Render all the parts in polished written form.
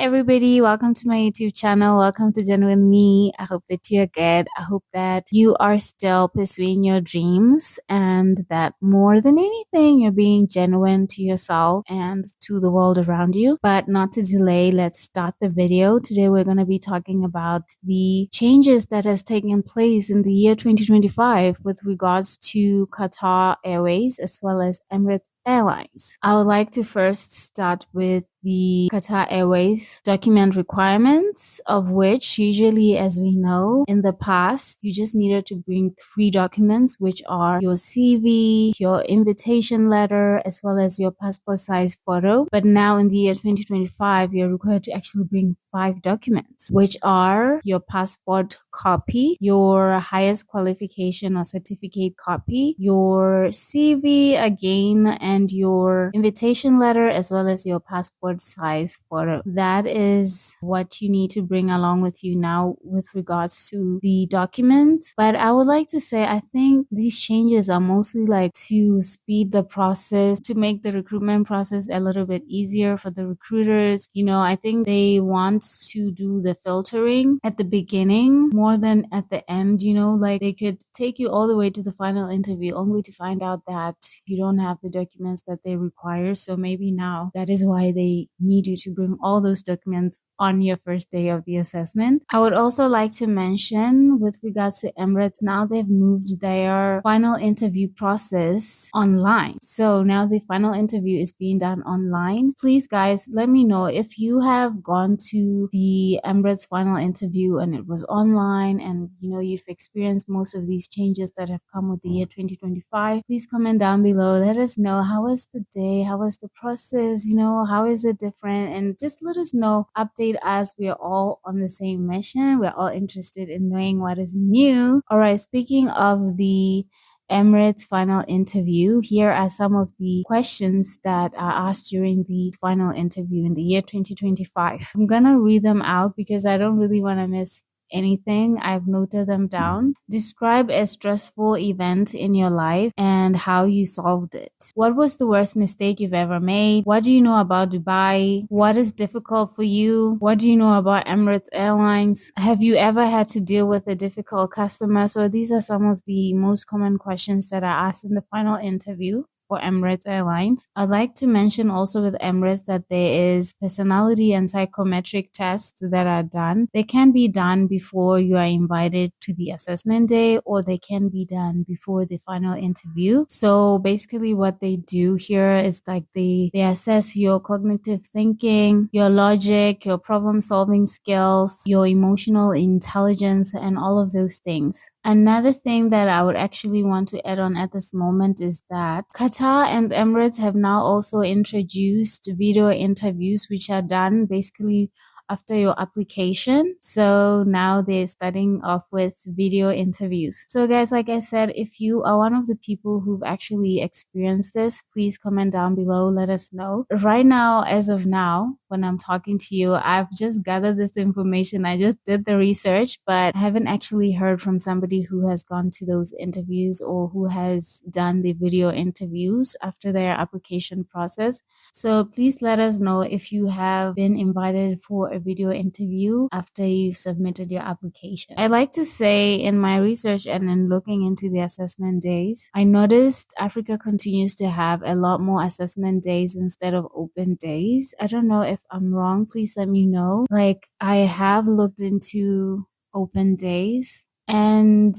everybody, welcome to my YouTube channel. Welcome to Genuine Me. I hope that you're good. I hope that you are still pursuing your dreams and that more than anything, you're being genuine to yourself and to the world around you. But not to delay, let's start the video. Today we're going to be talking about the changes that has taken place in the year 2025 with regards to Qatar Airways as well as Emirates Airlines. I would like to first start with the Qatar Airways document requirements, of which usually, as we know, in the past, you just needed to bring 3 documents, which are your CV, your invitation letter, as well as your passport size photo. But now in the year 2025, you're required to actually bring 5 documents, which are your passport copy, your highest qualification or certificate copy, your CV again, and your invitation letter, as well as your passport size photo. That is what you need to bring along with you now with regards to the documents. But I would like to say, I think these changes are mostly like to speed the process, to make the recruitment process a little bit easier for the recruiters. I think they want to do the filtering at the beginning more than at the end, like they could take you all the way to the final interview only to find out that you don't have the documents that they require. So maybe now that is why they need you to bring all those documents on your first day of the assessment. I would also like to mention with regards to Emirates, now they've moved their final interview process online. So now the final interview is being done online. Please guys, let me know if you have gone to the Emirates final interview and it was online and you've experienced most of these changes that have come with the year 2025. Please comment down below. Let us know, how was the day? How was the process? How is it different? And just let us know, update us. We are all on the same mission. We're all interested in knowing what is new. All right, speaking of the Emirates final interview, here are some of the questions that are asked during the final interview in the year 2025. I'm gonna read them out because I don't really want to miss anything. I've noted them down. Describe a stressful event in your life and how you solved it. What was the worst mistake you've ever made? What do you know about Dubai? What is difficult for you? What do you know about Emirates Airlines? Have you ever had to deal with a difficult customer? So these are some of the most common questions that are asked in the final interview for Emirates Airlines. I'd like to mention also with Emirates that there is personality and psychometric tests that are done. They can be done before you are invited to the assessment day, or they can be done before the final interview. So basically what they do here is like they assess your cognitive thinking, your logic, your problem solving skills, your emotional intelligence, and all of those things. Another thing that I would actually want to add on at this moment is that Qatar and Emirates have now also introduced video interviews, which are done basically after your application. So now they're starting off with video interviews. So guys, like I said, if you are one of the people who've actually experienced this, please comment down below, let us know. Right now, as of now, when I'm talking to you, I've just gathered this information. I just did the research, but I haven't actually heard from somebody who has gone to those interviews or who has done the video interviews after their application process. So please let us know if you have been invited for a video interview after you've submitted your application. I like to say in my research and in looking into the assessment days, I noticed Africa continues to have a lot more assessment days instead of open days. I don't know if I'm wrong. Please let me know. Like, I have looked into open days and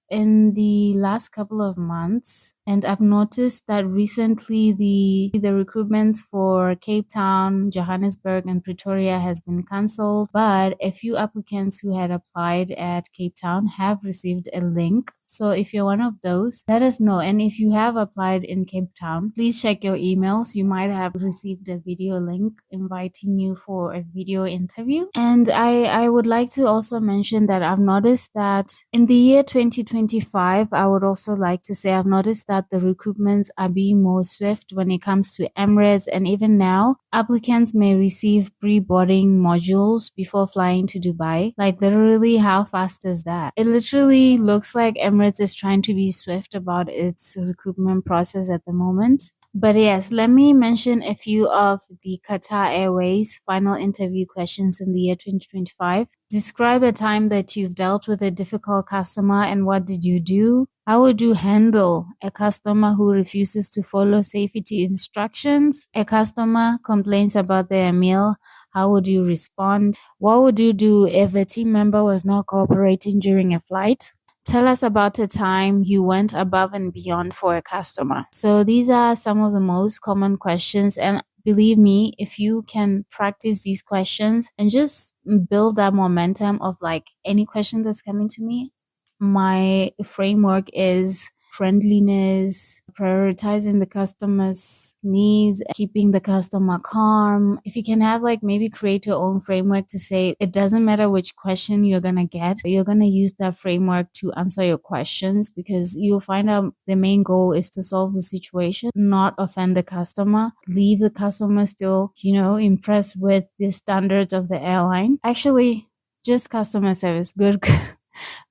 in the last couple of months, and I've noticed that recently the recruitment for Cape Town, Johannesburg, and Pretoria has been cancelled, but a few applicants who had applied at Cape Town have received a link. So if you're one of those, let us know. And if you have applied in Cape Town, please check your emails. You might have received a video link inviting you for a video interview. And I would like to also mention that I've noticed that in the year 2025, I would also like to say I've noticed that the recruitments are being more swift when it comes to Emirates. And even now, applicants may receive pre-boarding modules before flying to Dubai. Like, literally, how fast is that? It literally looks like Emirates is trying to be swift about its recruitment process at the moment. But yes, let me mention a few of the Qatar Airways final interview questions in the year 2025. Describe a time that you've dealt with a difficult customer and what did you do? How would you handle a customer who refuses to follow safety instructions? A customer complains about their meal. How would you respond? What would you do if a team member was not cooperating during a flight? Tell us about a time you went above and beyond for a customer. So these are some of the most common questions, and believe me, if you can practice these questions and just build that momentum of like any question that's coming to me, my framework is friendliness, prioritizing the customer's needs, keeping the customer calm. If you can have like maybe create your own framework to say it doesn't matter which question you're going to get, you're going to use that framework to answer your questions, because you'll find out the main goal is to solve the situation, not offend the customer, leave the customer still, impressed with the standards of the airline. Actually, just customer service,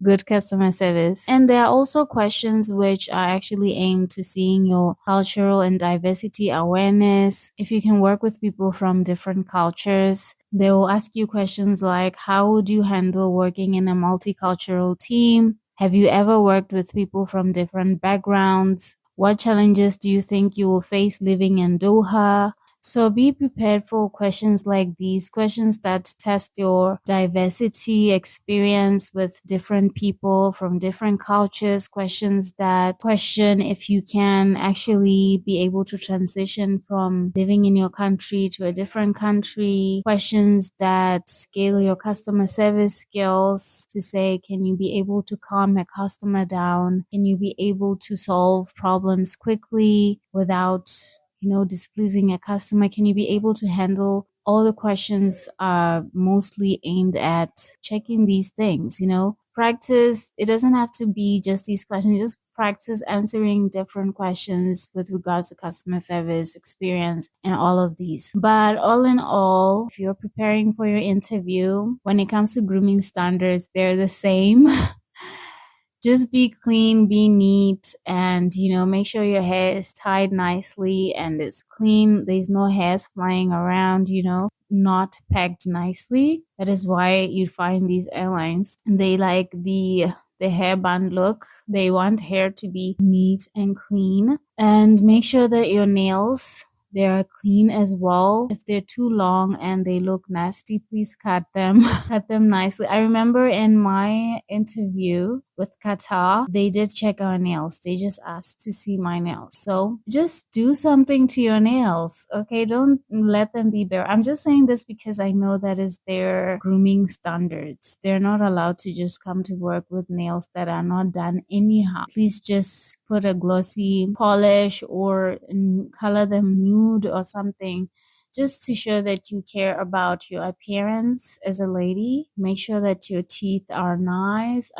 good customer service. And there are also questions which are actually aimed to seeing your cultural and diversity awareness. If you can work with people from different cultures, they will ask you questions like, how would you handle working in a multicultural team? Have you ever worked with people from different backgrounds? What challenges do you think you will face living in Doha? So be prepared for questions like these, questions that test your diversity experience with different people from different cultures, questions that question if you can actually be able to transition from living in your country to a different country, questions that scale your customer service skills to say, can you be able to calm a customer down? Can you be able to solve problems quickly without displeasing a customer? Can you be able to handle all the questions are mostly aimed at checking these things, practice. It doesn't have to be just these questions. Just practice answering different questions with regards to customer service experience and all of these. But all in all, if you're preparing for your interview, when it comes to grooming standards, they're the same. Just be clean, be neat, and, make sure your hair is tied nicely and it's clean. There's no hairs flying around, not pegged nicely. That is why you find these airlines, they like the hairband look. They want hair to be neat and clean. And make sure that your nails, they are clean as well. If they're too long and they look nasty, please cut them. Cut them nicely. I remember in my interview with Qatar, they did check our nails. They just asked to see my nails. So just do something to your nails, okay? Don't let them be bare. I'm just saying this because I know that is their grooming standards. They're not allowed to just come to work with nails that are not done anyhow. Please just put a glossy polish or color them nude or something, just to show that you care about your appearance as a lady. Make sure that your teeth are nice.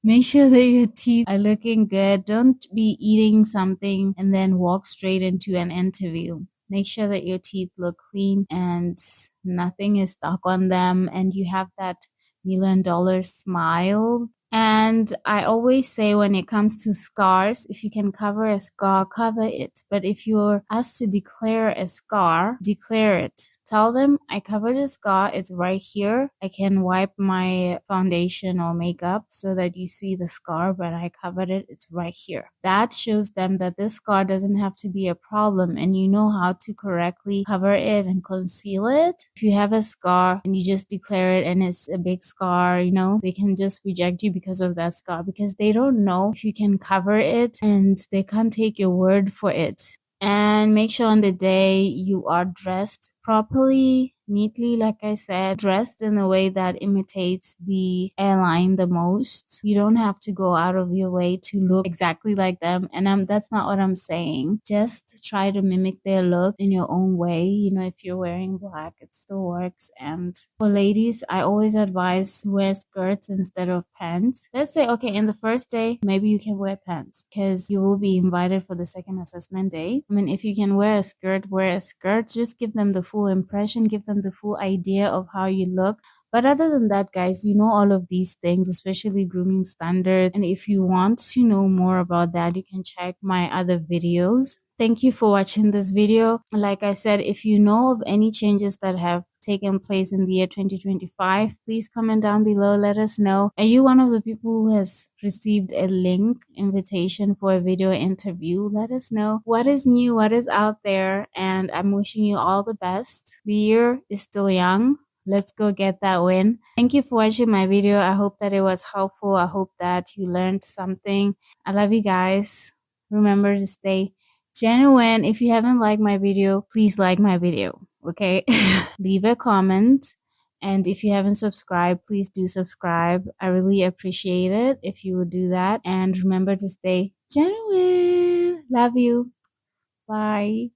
Make sure that your teeth are looking good. Don't be eating something and then walk straight into an interview. Make sure that your teeth look clean and nothing is stuck on them, and you have that $1 million smile. And I always say, when it comes to scars, if you can cover a scar, cover it. But if you're asked to declare a scar, declare it. Tell them, I covered a scar. It's right here. I can wipe my foundation or makeup so that you see the scar, but I covered it. It's right here. That shows them that this scar doesn't have to be a problem, and you know how to correctly cover it and conceal it. If you have a scar and you just declare it and it's a big scar, they can just reject you because of that scar, because they don't know if you can cover it and they can't take your word for it. And make sure on the day you are dressed properly, neatly, like I said, dressed in a way that imitates the airline the most. You don't have to go out of your way to look exactly like them. And that's not what I'm saying. Just try to mimic their look in your own way. If you're wearing black, it still works. And for ladies, I always advise to wear skirts instead of pants. Let's say, okay, in the first day, maybe you can wear pants because you will be invited for the second assessment day. If you can wear a skirt, wear a skirt. Just give them the full impression, give them the full idea of how you look. But other than that, guys, all of these things, especially grooming standards. And if you want to know more about that, you can check my other videos. Thank you for watching this video. Like I said, if you know of any changes that have taken place in the year 2025, please comment down below. Let us know. Are you one of the people who has received a link invitation for a video interview? Let us know what is new, what is out there, and I'm wishing you all the best. The year is still young. Let's go get that win. Thank you for watching my video. I hope that it was helpful. I hope that you learned something. I love you guys. Remember to stay genuine. If you haven't liked my video, please like my video, okay? Leave a comment, and if you haven't subscribed, please do subscribe. I really appreciate it if you would do that, and remember to stay genuine. Love you. Bye.